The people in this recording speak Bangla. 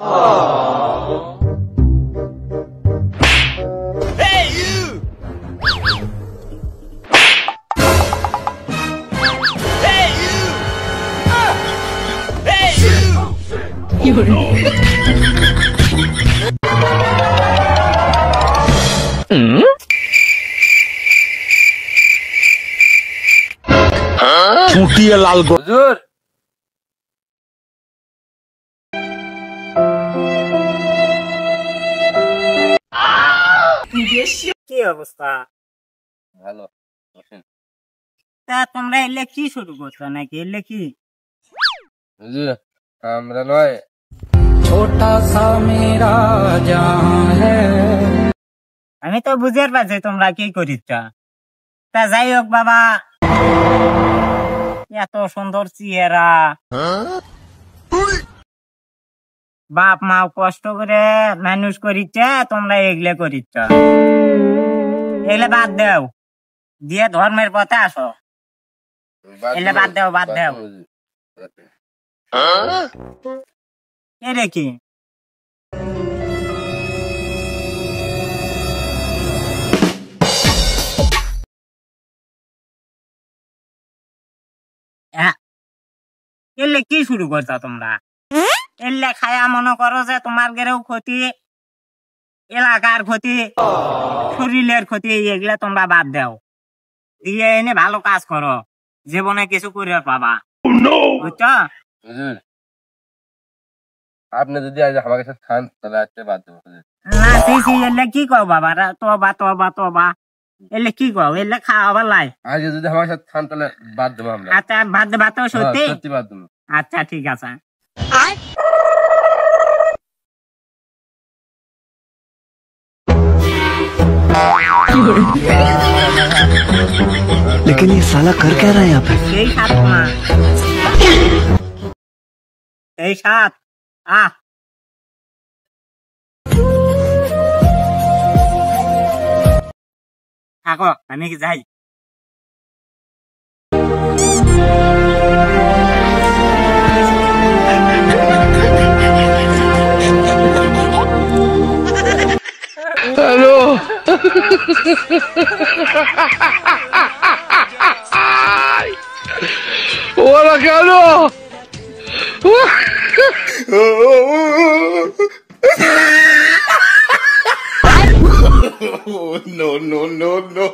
Hey you! Hey you! Hey you! ছুটিয়ে লাল হুজুর কি অবস্থা? ভালো বসেন। তা তোমরা এলে কি শুরু করছো নাকি? এলে কি হুজুর আমরা নয় छोटा सा मेरा जहां है। আমি তো বুঝতে পারছি তোমরা কি করিচ্ছ। তা যাই হোক বাবা, এত সুন্দর চেহারা, বাপ মা কষ্ট করে মানুষ করিচ্ছে, তোমরা এগুলো করিচ্ছ। এগুলো বাদ দাও, দিয়ে ধর্মের পথে আসো। এগুলো বাদ দাও, বাদ দাও। এরে কি এলে কি শুরু করছো তোমরা? এলে খায়া মনে করো যে তোমার গেরেও ক্ষতি, এলাকার ক্ষতি, শরীরের ক্ষতি, এগুলা তোমরা বাদ দাও, দিয়ে এনে ভালো কাজ করো, জীবনে কিছু করে পাবা। বুঝছো? হুজুর আপনি যদি আজ আমার কাছে খান তাহলে আজকে বাদ দেবো। না সি এলে কি কও বাবা? তোবা তোবা তোবা, এলে কি কও? এলে খাওয়াবার লাই। আজ যদি আমার সাথে খান তাহলে বাদ দেবো আমরা। আচ্ছা ভাত ভাত সত্যি? সত্যি বাদ দেবো। আচ্ছা ঠিক আছে। लेकिन ये साला कर क्या रहा है यहाँ पे? এই সাত মা, এই সাত থাকো, আমি কি যাই। हेलो ওরা কেন? No, no, no, no.